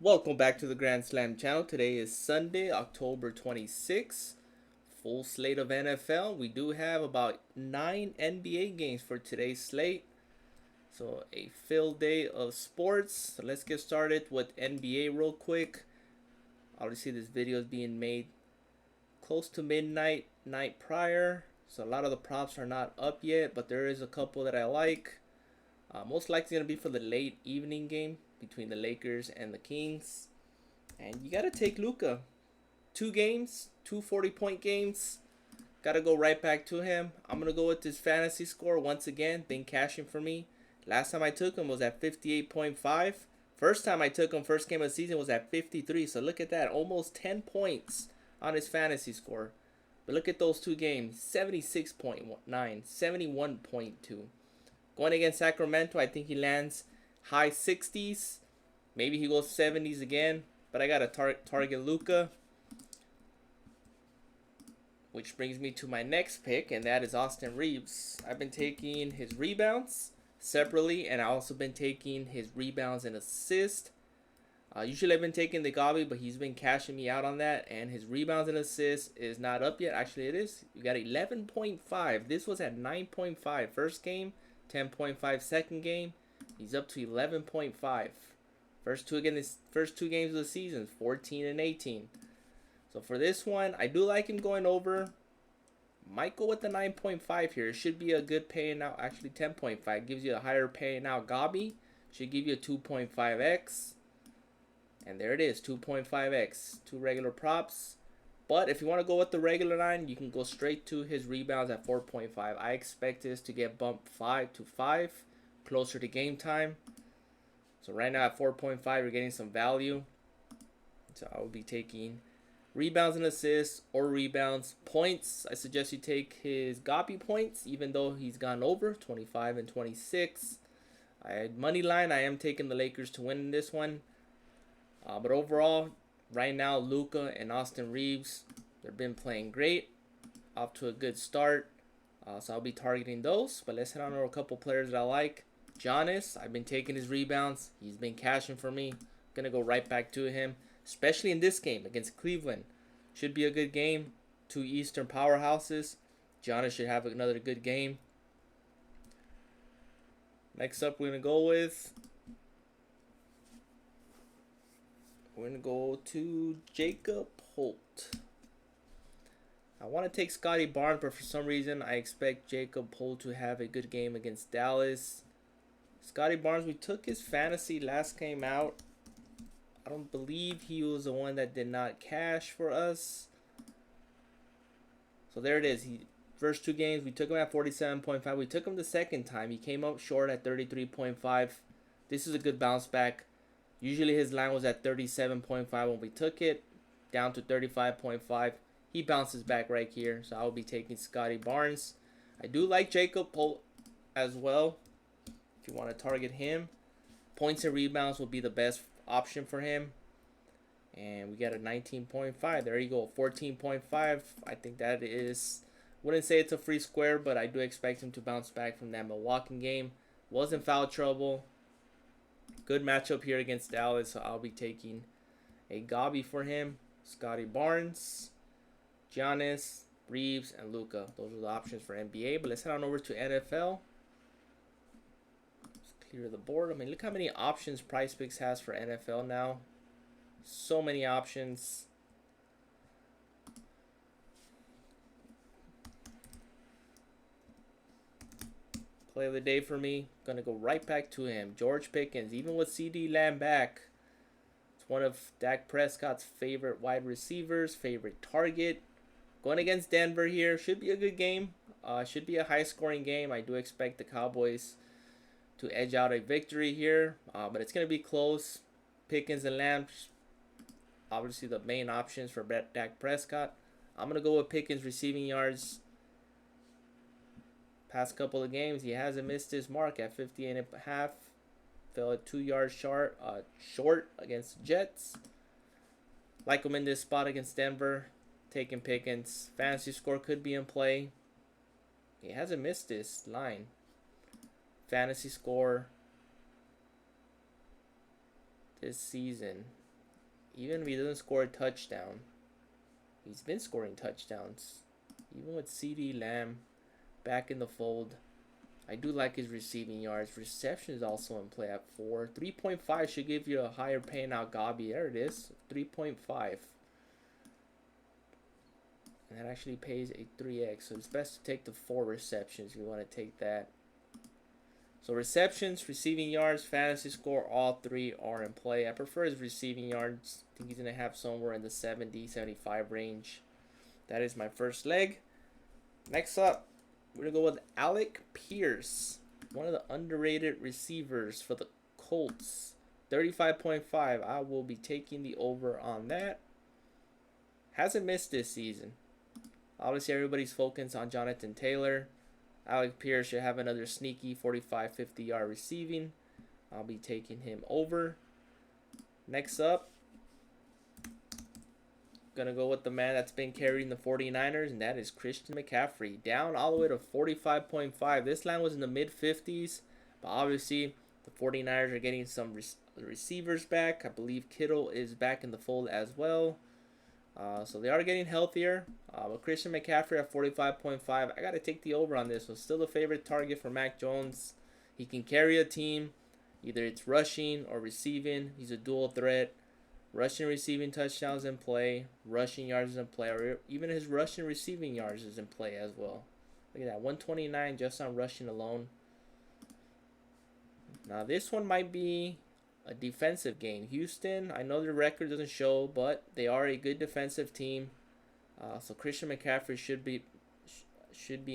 Welcome back to the Grand Slam channel. Today is Sunday, October 26th. Full slate of NFL. We do have about 9 NBA games for today's slate. So a filled day of sports. So let's get started with NBA real quick. Obviously this video is being made close to midnight, night prior. So a lot of the props are not up yet, but there is a couple that I like. Most likely going to be for the late evening game between the Lakers and the Kings. And you got to take Luka. 2 games, 2 40-point games. Got to go right back to him. I'm going to go with this fantasy score once again. Been cashing for me. Last time I took him was at 58.5. First time I took him, first game of the season, was at 53. So look at that. Almost 10 points on his fantasy score. But look at those 2 games. 76.9, 71.2. Going against Sacramento, I think he lands high 60s. Maybe he goes 70s again. But I got to target Luka. Which brings me to my next pick, and that is Austin Reeves. I've been taking his rebounds separately, and I've also been taking his rebounds and assists. Usually I've been taking the Gabi, but he's been cashing me out on that. And his rebounds and assists is not up yet. Actually, it is. You got 11.5. This was at 9.5 first game. 10.5 second game. He's up to 11.5. First two games of the season, 14 and 18. So for this one, I do like him going over. Might go with the 9.5 here. It should be a good paying out. Actually, 10.5 gives you a higher paying out. Gabi should give you a 2.5x. And there it is, 2.5x. 2 regular props. But if you want to go with the regular line, you can go straight to his rebounds at 4.5. I expect this to get bumped 5 to 5, closer to game time. So right now at 4.5, you're getting some value. So I will be taking rebounds and assists or rebounds. Points, I suggest you take his Gabi points, even though he's gone over 25 and 26. Money line, I am taking the Lakers to win this one. But overall, right now, Luka and Austin Reeves, they've been playing great. Off to a good start. So I'll be targeting those. But let's head on over a couple players that I like. Giannis, I've been taking his rebounds. He's been cashing for me. Going to go right back to him. Especially in this game against Cleveland. Should be a good game. 2 Eastern powerhouses. Giannis should have another good game. Next up, we're going to go with... We're going to go to Jacob Holt. I want to take Scotty Barnes, but for some reason, I expect Jacob Holt to have a good game against Dallas. Scotty Barnes, we took his fantasy last game out. I don't believe he was the one that did not cash for us. So there it is. First 2 games, we took him at 47.5. We took him the second time. He came up short at 33.5. This is a good bounce back. Usually his line was at 37.5 when we took it, down to 35.5. He bounces back right here, so I'll be taking Scotty Barnes. I do like Jacob Holt as well, if you want to target him. Points and rebounds will be the best option for him. And we got a 19.5. There you go, 14.5. I think that is, wouldn't say it's a free square, but I do expect him to bounce back from that Milwaukee game. Was in foul trouble. Good matchup here against Dallas, so I'll be taking a Gabi for him. Scotty Barnes, Giannis, Reeves, and Luka. Those are the options for NBA. But let's head on over to NFL. Let's clear the board. I mean, look how many options PrizePicks has for NFL now. So many options. Play of the day for me. Gonna go right back to him. George Pickens. Even with CD Lamb back, it's one of Dak Prescott's favorite wide receivers, favorite target. Going against Denver here. Should be a good game. Should be a high-scoring game. I do expect the Cowboys to edge out a victory here. But it's gonna be close. Pickens and Lamb, obviously the main options for Dak Prescott. I'm gonna go with Pickens receiving yards. Past couple of games, he hasn't missed his mark at 50.5. Fell at 2 yards short against the Jets. Like him in this spot against Denver. Taking Pickens. Fantasy score could be in play. He hasn't missed this line. Fantasy score this season. Even if he doesn't score a touchdown, he's been scoring touchdowns. Even with CeeDee Lamb back in the fold, I do like his receiving yards. Reception is also in play at 4. 3.5 should give you a higher paying out Gabi. There it is, 3.5. And that actually pays a 3x. So it's best to take the 4 receptions if you want to take that. So receptions, receiving yards, fantasy score, all 3 are in play. I prefer his receiving yards. I think he's going to have somewhere in the 70, 75 range. That is my first leg. Next up, we're going to go with Alec Pierce, one of the underrated receivers for the Colts. 35.5. I will be taking the over on that. Hasn't missed this season. Obviously, everybody's focused on Jonathan Taylor. Alec Pierce should have another sneaky 45, 50-yard receiving. I'll be taking him over. Next up, going to go with the man that's been carrying the 49ers, and that is Christian McCaffrey. Down all the way to 45.5. This line was in the mid-50s, but obviously the 49ers are getting some receivers back. I believe Kittle is back in the fold as well. So they are getting healthier. But Christian McCaffrey at 45.5. I got to take the over on this. So still the favorite target for Mac Jones. He can carry a team. Either it's rushing or receiving. He's a dual threat. Rushing receiving touchdowns in play. Rushing yards is in play. Or even his rushing receiving yards is in play as well. Look at that. 129 just on rushing alone. Now this one might be a defensive game. Houston, I know their record doesn't show, but they are a good defensive team. So Christian McCaffrey should be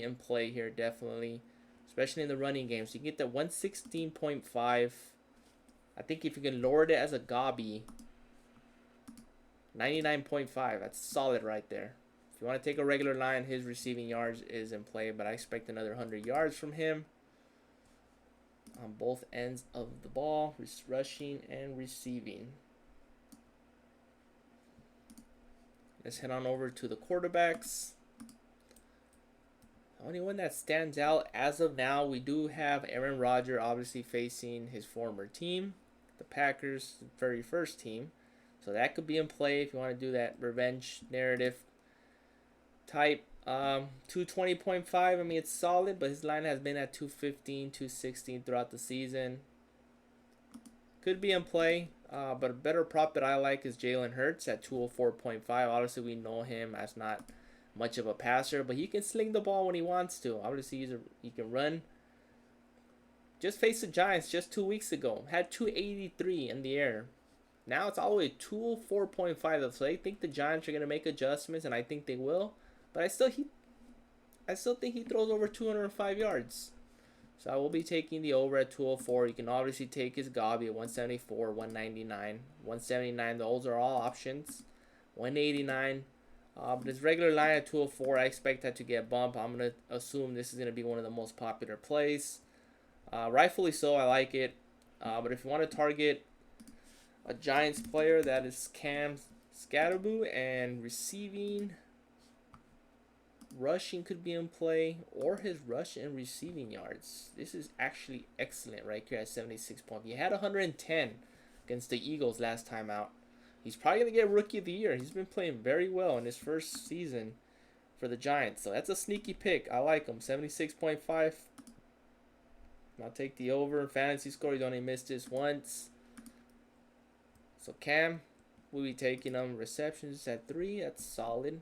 in play here, definitely, especially in the running game. So you get the 116.5. I think if you can lower it as a Gabi, 99.5. That's solid right there. If you want to take a regular line, his receiving yards is in play, but I expect another 100 yards from him on both ends of the ball, rushing and receiving. Let's head on over to the quarterbacks. The only one that stands out as of now, we do have Aaron Rodgers obviously facing his former team, the Packers' very first team. So that could be in play if you want to do that revenge narrative type. 220.5, I mean, it's solid, but his line has been at 215, 216 throughout the season. Could be in play, but a better prop that I like is Jalen Hurts at 204.5. Obviously, we know him as not much of a passer, but he can sling the ball when he wants to. Obviously, he can run. Just faced the Giants just 2 weeks ago. Had 283 in the air. Now it's all the way 204.5. So I think the Giants are going to make adjustments, and I think they will. But I still think he throws over 205 yards. So I will be taking the over at 204. You can obviously take his Gabi at 174, 199, 179. Those are all options. 189. But his regular line at 204, I expect that to get bumped. I'm going to assume this is going to be one of the most popular plays. Rightfully so, I like it. But if you want to target a Giants player, that is Cam Scatterboo, and receiving, rushing could be in play, or his rush and receiving yards. This is actually excellent right here at 76 points. He had 110 against the Eagles last time out. He's probably going to get Rookie of the Year. He's been playing very well in his first season for the Giants. So that's a sneaky pick. I like him. 76.5. I'll take the over. Fantasy score, he's only missed this once. So Cam, we'll be taking him. Receptions at 3. That's solid.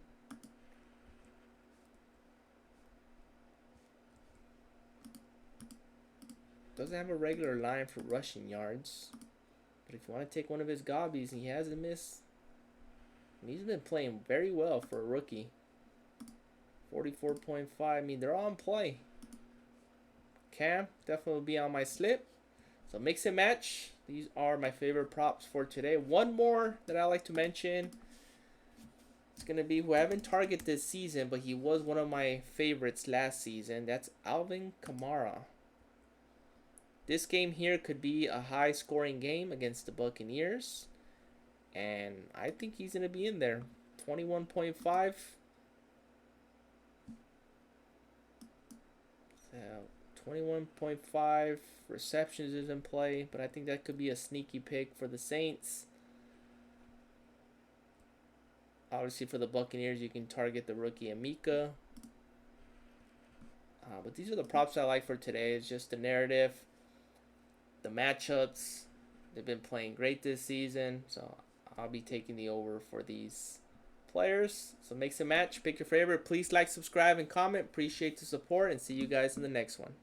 Doesn't have a regular line for rushing yards. But if you want to take one of his Gobbies, and he hasn't missed, and he's been playing very well for a rookie. 44.5. I mean, they're all in play. Cam definitely will be on my slip. So mix and match. These are my favorite props for today. One more that I like to mention. It's going to be who I haven't targeted this season, but he was one of my favorites last season. That's Alvin Kamara. This game here could be a high-scoring game against the Buccaneers. And I think he's going to be in there. 21.5. So 21.5 receptions is in play, but I think that could be a sneaky pick for the Saints. Obviously, for the Buccaneers, you can target the rookie Amika. But these are the props I like for today. It's just the narrative, the matchups. They've been playing great this season, so I'll be taking the over for these players. So mix and match, pick your favorite. Please like, subscribe, and comment. Appreciate the support, and see you guys in the next one.